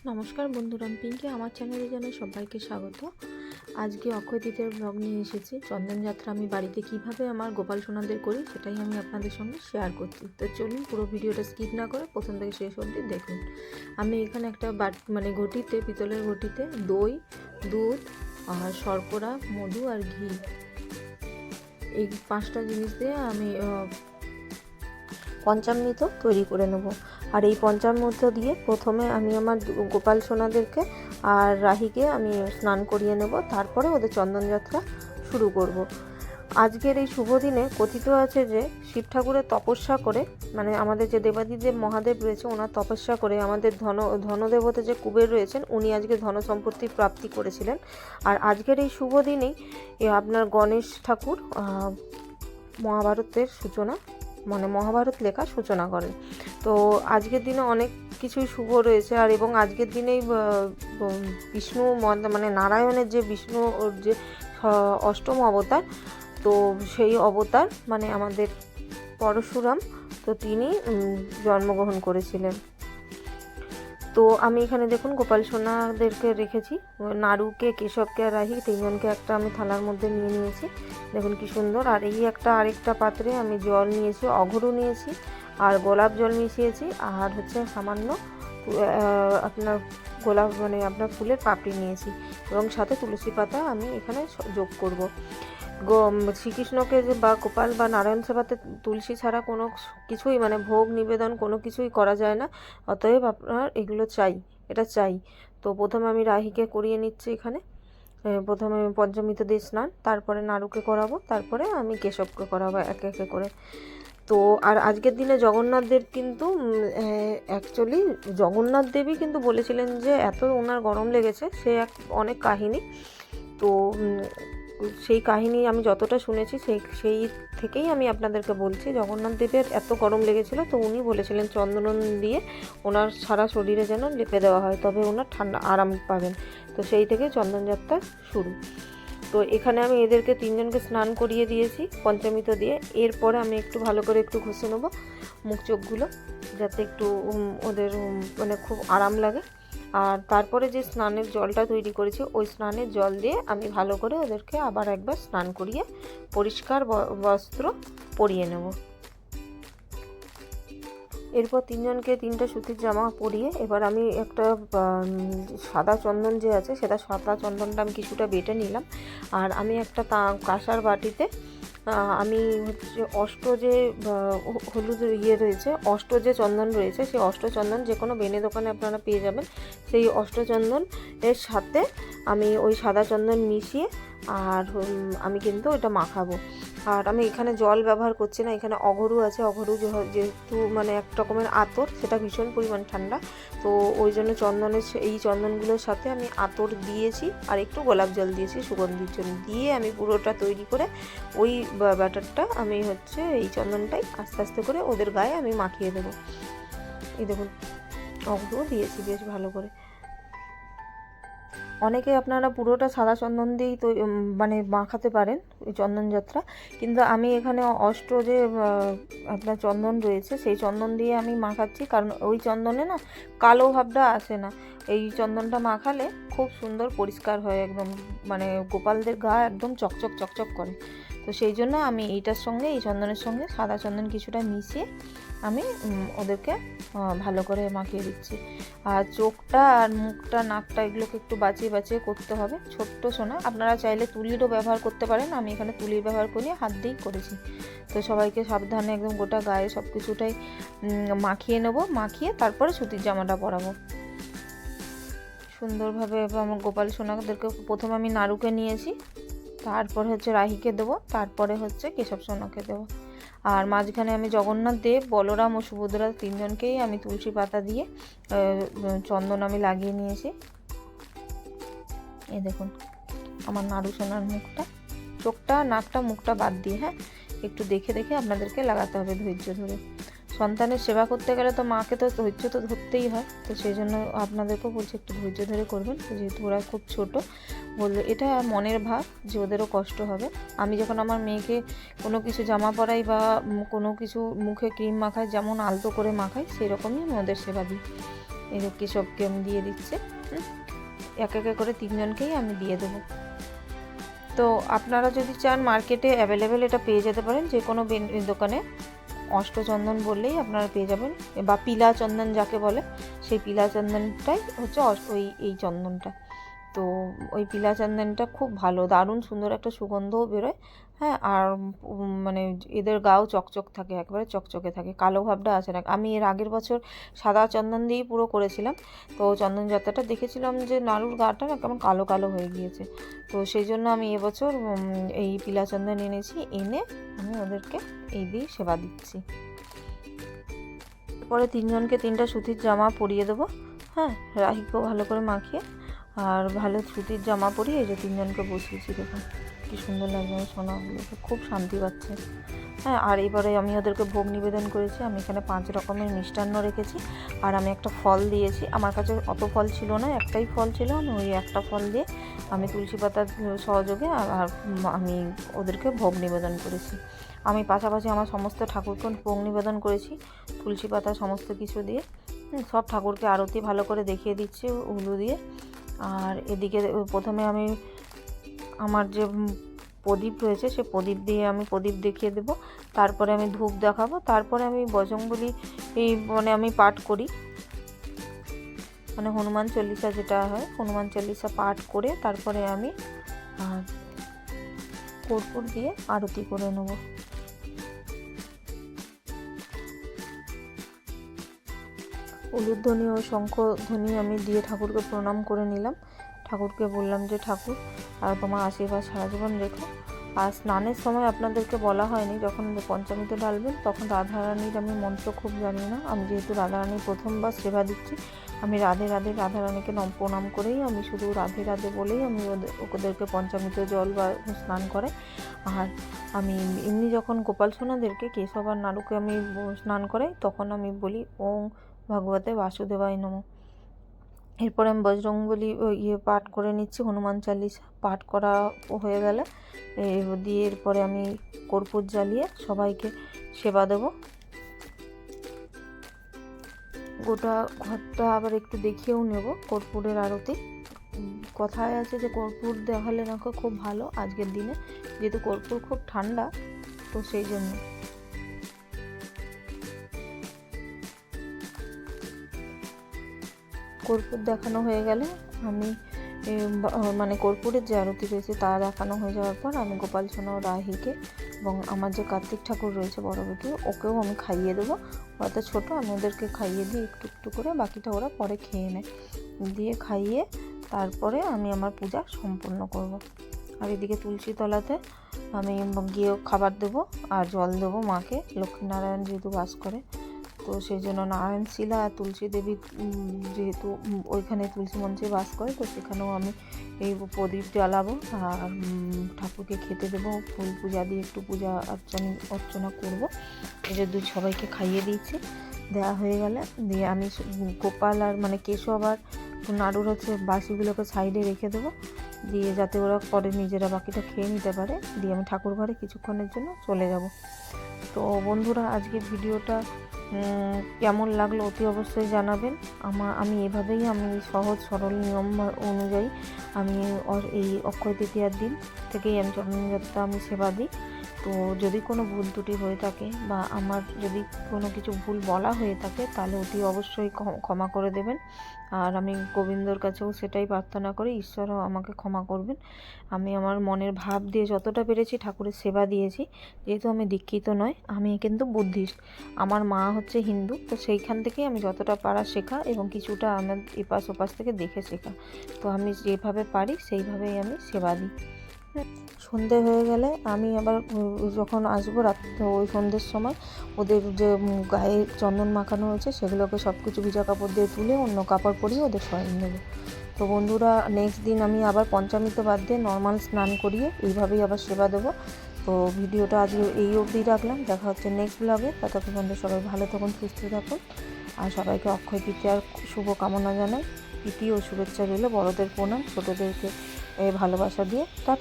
নমস্কার বন্ধুরা, আমি পিঙ্কি। আমার চ্যানেলে জানাই সবাইকে স্বাগত। আজকে অক্ষয় তৃতীয়ার ব্লগ নিয়ে এসেছি। চন্দনযাত্রা আমি বাড়িতে কিভাবে আমার গোপাল সোনাদের করি সেটাই আমি আপনাদের সঙ্গে শেয়ার করছি। তো চলুন পুরো ভিডিওটা স্কিপ না করে প্রথম থেকে শেষ অবধি দেখুন। আমি এখানে একটা ঘটিতে, পিতলের ঘটিতে দই, দুধ আর শর্করা, মধু আর ঘি, এই 5টা জিনিস দিয়ে আমি পঞ্চামৃত তৈরি করে নেব। আর এই পঞ্চামৃত দিয়ে প্রথমে আমি আমার গোপাল সোনাদেরকে আর রাহিকে আমি স্নান করিয়ে নেব, তারপরে ওদের চন্দনযাত্রা শুরু করব। আজকের এই শুভ দিনে কথিত আছে যে শিব ঠাকুরের তপস্যা করে, আমাদের যে দেবাদিদেব মহাদেব রয়েছে ওনার তপস্যা করে আমাদের ধনদেবতা যে কুবের রয়েছেন উনি আজকে ধন সম্পত্তির প্রাপ্তি করেছিলেন। আর আজকের এই শুভ দিনেই আপনার গণেশ ঠাকুর মহাভারতের সূচনা মহাভারত লেখার সূচনা করেন। তো আজকের দিনে অনেক কিছুই শুভ রয়েছে। আর এবং আজকের দিনেই বিষ্ণু নারায়ণের যে বিষ্ণু ওর যে অষ্টম অবতার, তো সেই অবতার আমাদের পরশুরাম, তো তিনি জন্মগ্রহণ করেছিলেন। তো আমি এখানে দেখুন গোপাল সোনাদেরকে রেখেছি, নাড়ুকে, কেশবকে আর রাহি, তিনজনকে একটা আমি থালার মধ্যে নিয়ে নিয়েছি। দেখুন কি সুন্দর। আর এই আরেকটা পাত্রে আমি জল নিয়েছি, অঘরু নিয়েছি আর গোলাপ জল মিশিয়েছি, আর সামান্য আপনার গোলাপ আপনার ফুলের পাপড়ি নিয়েছি, এবং সাথে তুলসী পাতা আমি এখানে যোগ করব। শ্রীকৃষ্ণকে বা গোপাল বা নারায়ণ সেবাতে তুলসী ছাড়া কোনো কিছুই ভোগ নিবেদন কোনো কিছুই করা যায় না। অতএব আপনার এগুলো এটা চাই। তো প্রথমে আমি রাহিকে করিয়ে নিচ্ছি। এখানে প্রথমে পঞ্চমৃত দিয়ে স্নান, তারপরে নাড়ুকে করাবো, তারপরে আমি কেশবকে করাবো একে একে করে। তো আর আজকের দিনে জগন্নাথ দেব কিন্তু অ্যাকচুয়ালি জগন্নাথ দেবই কিন্তু বলেছিলেন যে এত ওনার গরম লেগেছে, সে অনেক কাহিনী। তো সেই কাহিনী আমি যতটা শুনেছি সেই থেকেই আমি আপনাদেরকে বলছি। জগন্নাথ দেবের এত গরম লেগেছিল, তো উনি বলেছিলেন চন্দন দিয়ে ওনার সারা শরীরে যেন লেপে দেওয়া হয়, তবে ওনার ঠান্ডা আরাম পাবেন। তো সেই থেকে চন্দনযাত্রা শুরু। তো এখানে আমি এদেরকে তিনজনকে স্নান করিয়ে দিয়েছি পঞ্চামৃত দিয়ে। এরপরে আমি একটু ভালো করে একটু ঘষে নেবো মুখ চোখগুলো, যাতে একটু ওদের খুব আরাম লাগে। আর তারপরে যে স্নানের জলটা তৈরি করেছি ওই স্নানের জল দিয়ে আমি ভালো করে ওদেরকে আবার একবার স্নান করিয়ে পরিষ্কার বস্ত্র পরিয়ে নেব। এরপর তিনজনকে 3টে সুতির জামা পরিয়ে এবার আমি একটা সাদা চন্দন যে আছে সেটা সাদা চন্দনটা আমি কিছুটা বেটে নিলাম। আর আমি একটা কাঁসার বাটিতে আমি অষ্ট যে হলুদ রয়েছে, অষ্ট যে চন্দন রয়েছে, সেই অষ্টচন্দন যে কোনো বেনে দোকানে আপনারা পেয়ে যাবেন। সেই অষ্টচন্দন এর সাথে আমি ওই সাদা চন্দন মিশিয়ে আর আমি কিন্তু এটা মাখাবো। আর আমি এখানে জল ব্যবহার করছি না, এখানে অঘরু আছে। অঘরু যেহেতু এক রকমের আতর, সেটা ভীষণ পরিমাণ ঠান্ডা, তো ওই জন্য এই চন্দনগুলোর সাথে আমি আতর দিয়েছি আর একটু গোলাপ জল দিয়েছি সুগন্ধির জন্য, দিয়ে আমি পুরোটা তৈরি করে ওই ব্যাটারটা আমি এই চন্দনটাই আস্তে আস্তে করে ওদের গায়ে আমি মাখিয়ে দেবো। এই দেখুন অঘরু দিয়েছি বেশ ভালো করে। অনেকে আপনারা পুরোটা সাদা চন্দন দিয়েই তো মাখাতে পারেন ওই চন্দনযাত্রা, কিন্তু আমি এখানে যে আপনার চন্দন রয়েছে সেই চন্দন দিয়ে আমি মাখাচ্ছি, কারণ ওই চন্দনে না কালো ভাবটা আসে না। এই চন্দনটা মাখালে খুব সুন্দর পরিষ্কার হয়, একদম গোপালদের গা একদম চকচক চকচক করে। তো সেই জন্য আমি এইটার সঙ্গে, এই চন্দনের সঙ্গে সাদা চন্দন কিছুটা মিশিয়ে আমি ওদেরকে ভালো করে মাখিয়ে দিচ্ছি। আর চোখটা আর মুখটা, নাকটা এগুলোকে একটু বাঁচিয়ে বাঁচিয়ে করতে হবে। ছোট্ট সোনা, আপনারা চাইলে তুলিরও ব্যবহার করতে পারেন, আমি এখানে তুলির ব্যবহার করি, হাত দিয়েই করেছি। তো সবাইকে সাবধানে একদম গোটা গায়ে সব কিছুটাই মাখিয়ে নেব, মাখিয়ে তারপরে সুতির জামাটা পরাবো সুন্দরভাবে। আমার গোপাল সোনাদেরকে প্রথমে আমি নাড়ুকে নিয়েছি, তারপরে রাহিকে দেবো, তারপরে কেশব সোনাকে দেবো। আর মাঝখানে আমি জগন্নাথ দেব, বলরাম ও সুভদ্রা তিনজনকেই আমি তুলসী পাতা দিয়ে চন্দন আমি লাগিয়ে নিয়েছি। এই দেখুন আমার নাড়ু সোনার মুখটা, চোখটা, নাকটা, মুখটা বাদ দিয়ে, হ্যাঁ, একটু দেখে দেখে আপনাদেরকে লাগাতে হবে ধৈর্য ধরে। সন্তানের সেবা করতে গেলে তো মাকে তো ধৈর্য তো ধরতেই হয়, তো সেই জন্য আপনাদেরকেও বলছি একটু ধৈর্য ধরে করবেন, যেহেতু ওরা খুব ছোট। বললে এটা মনের ভাব যে ওদেরও কষ্ট হবে। আমি যখন আমার মেয়েকে কোনো কিছু জামা পরাই বা কোনো কিছু মুখে ক্রিম মাখাই, যেমন আলতো করে মাখাই, সেরকমই আমি ওদের সেবা দিই। এই যে কেশবকে আমি দিয়ে দিচ্ছি। এক এক করে 3 জনকেই আমি দিয়ে দেবো। তো আপনারা যদি চান মার্কেটে অ্যাভেলেবেল এটা পেয়ে যেতে পারেন, যে কোনো দোকানে অষ্টচন্দন বললেই আপনারা পেয়ে যাবেন, বা পিলা চন্দন যাকে বলে, সেই পিলা চন্দনটাই হচ্ছে এই চন্দনটা। তো ওই পিলা চন্দনটা খুব ভালো, দারুণ সুন্দর একটা সুগন্ধও বেরোয়। হ্যাঁ, আর মানে এদের গাও চকচক থাকে, একবারে চকচকে থাকে, কালো ভাবটা আসে না। আমি এর আগের বছর সাদা চন্দন দিয়েই পুরো করেছিলাম, তো চন্দন যাত্রাটা দেখেছিলাম যে নাড়ুর গাটা না কেমন কালো কালো হয়ে গিয়েছে। তো সেই জন্য আমি এবছর এই পিলা চন্দন এনেছি, এনে আমি ওদেরকে এই দিয়ে সেবা দিচ্ছি। পরে 3 জনকে 3টা সুতির জামা পরিয়ে দেবো। হ্যাঁ, রাহিকেও ভালো করে মাখিয়ে আর ভালো সুতির জামা পরিয়ে এই যে 3 জনকে বসিয়েছি। দেখুন কি সুন্দর লাগছে, আমার সোনাগুলোকে খুব শান্তি পাচ্ছে। হ্যাঁ, আর এবারে আমি ওদেরকে ভোগ নিবেদন করেছি। আমি এখানে 5 রকমের মিষ্টান্ন রেখেছি, আর আমি একটা ফল দিয়েছি। আমার কাছে অত ফল ছিল না, একটাই ফল ছিল, আমি ওই একটা ফল দিয়ে আমি তুলসী পাতার সহযোগে আর আমি ওদেরকে ভোগ নিবেদন করেছি। আমি পাশাপাশি আমার সমস্ত ঠাকুরকে ভোগ নিবেদন করেছি তুলসী পাতা সমস্ত কিছু দিয়ে। সব ঠাকুরকে আরতি ভালো করে দেখিয়ে দিচ্ছি উলু দিয়ে। আর এদিকে প্রথমে আমি আমার যে প্রদীপ রয়েছে সে প্রদীপ দিয়ে আমি প্রদীপ দেখিয়ে দেব, তারপরে আমি ধূপ দেখাবো, তারপরে আমি বজরংবলী মানে আমি পাঠ করি, মানে হনুমান চল্লিশা যেটা হয়, হনুমান চল্লিশা পাঠ করে তারপরে আমি কর্পূর দিয়ে আরতি করে নেব। উলুধ্বনি ও শঙ্খধ্বনি আমি দিয়ে ঠাকুরকে প্রণাম করে নিলাম। ঠাকুরকে বললাম যে ঠাকুর তোমার আশীর্বাদ সারা জীবন রেখো। আর স্নানের সময় আপনাদেরকে বলা হয়নি, যখন পঞ্চামৃত ঢালবেন তখন রাধারানীর আমি মন্ত্র খুব জানি না। আমি যেহেতু রাধারানীর প্রথমবার সেবা দিচ্ছি, আমি রাধে রাধে রাধারানীকে প্রণাম করেই, আমি শুধু রাধে রাধে বলেই আমি ওদেরকে পঞ্চামৃত জল বা স্নান করাই। আর আমি এমনি যখন গোপাল সোনাদেরকে কেশব আর নাড়ুকে আমি স্নান করাই, তখন আমি বলি ওম ভগবতে বাসুদেবায় নমঃ। এরপরে আমি বজরংবলী পাঠ করে নিচ্ছি, হনুমান চালিসা পাঠ করা হয়ে গেলে দিয়ে এরপরে আমি কর্পূর জ্বালিয়ে সবাইকে সেবা দেব। গোটা ঘরটা আবার একটু দেখিয়েও নেব কর্পূরের আরতি। কথায় আছে যে কর্পূর দেখালে নাকি খুব ভালো আজকের দিনে, যেহেতু কর্পূর খুব ঠান্ডা, তো সেই জন্য। কর্পূর দেখানো হয়ে গেলে আমি মানে কর্পূরের যে আরতি রয়েছে তা দেখানো হয়ে যাওয়ার পর আমি গোপাল সোনা ও রাহিকে এবং আমার যে কার্তিক ঠাকুর রয়েছে বড় বেটু, ওকেও আমি খাইয়ে দেবো। ওরা তো ছোটো, আমি ওদেরকে খাইয়ে দিই একটু একটু করে, বাকিটা ওরা পরে খেয়ে নেয়। দিয়ে খাইয়ে তারপরে আমি আমার পূজা সম্পূর্ণ করব। আর এদিকে তুলসী তলাতে আমি গিয়েও খাবার দেবো আর জল দেবো মাকে। লক্ষ্মীনারায়ণ যেহেতু বাস করে, তো সেই জন্য নারায়ণ শিলা আর তুলসী দেবী যেহেতু ওইখানে তুলসী মঞ্চে বাস করে, তো সেখানেও আমি এই প্রদীপ জ্বালাবো আর ঠাকুরকে খেতে দেবো। ফুল পূজা দিয়ে একটু পূজা অর্চনা করবো। এই যে সবাইকে খাইয়ে দিয়েছি, দেওয়া হয়ে গেলে দিয়ে আমি গোপাল আর মানে কেশব আর নাড়ুর হচ্ছে বাসিগুলোকে সাইডে রেখে দেবো, দিয়ে যাতে ওরা পরে নিজেরা বাকিটা খেয়ে নিতে পারে। দিয়ে আমি ঠাকুর ঘরে কিছুক্ষণের জন্য চলে যাব। তো বন্ধুরা, আজকের ভিডিওটা কেমন লাগলো অতি অবশ্যই জানাবেন। আমি এভাবেই আমি সহজ সরল নিয়ম অনুযায়ী আমি এই অক্ষয় তৃতীয়ার দিন থেকেই আমি চরণযাত্রা আমি সেবা দিই। তো যদি কোনো ভুল ত্রুটি হয়ে থাকে বা আমার যদি কোনো কিছু ভুল বলা হয়ে থাকে, তাহলে অতি অবশ্যই ক্ষমা করে দেবেন। আর আমি গোবিন্দর কাছেও সেটাই প্রার্থনা করি, ঈশ্বরও আমাকে ক্ষমা করবেন। আমি আমার মনের ভাব দিয়ে যতটা পেরেছি ঠাকুরের সেবা দিয়েছি। যেহেতু আমি দীক্ষিত নয়, আমি কিন্তু বুদ্ধিস্ট, আমার মা হচ্ছে হিন্দু, তো সেইখান থেকেই আমি যতটা পারা শেখা এবং কিছুটা আমার এপাশ ওপাশ থেকে দেখে শেখা। তো আমি যেভাবে পারি সেইভাবেই আমি সেবা দিই। সন্ধে হয়ে গেলে আমি আবার যখন আসবো ওই সন্ধ্যের সময় ওদের যে গায়ে চন্দন মাখানো হয়েছে সেগুলোকে সব কিছু ভিজা কাপড় দিয়ে তুলে অন্য কাপড় পরিয়ে ওদের শয়ন দেবো। তো বন্ধুরা, নেক্সট দিন আমি আবার পঞ্চামৃত বাদ দিয়ে নর্মাল স্নান করিয়ে এইভাবেই আবার সেবা দেবো। তো ভিডিওটা আজকে এই অবধি রাখলাম, দেখা হচ্ছে নেক্সট ব্লগে। ততক্ষণ পর্যন্ত সবাই ভালো থাকুন, সুস্থ থাকুন, আর সবাইকে অক্ষয় তৃতীয়ার শুভ কামনা জানাই। প্রীতি ও শুভেচ্ছা রইল, বড়দের প্রণাম, ছোটোদেরকে ভালোবাসা দিয়ে টাটা।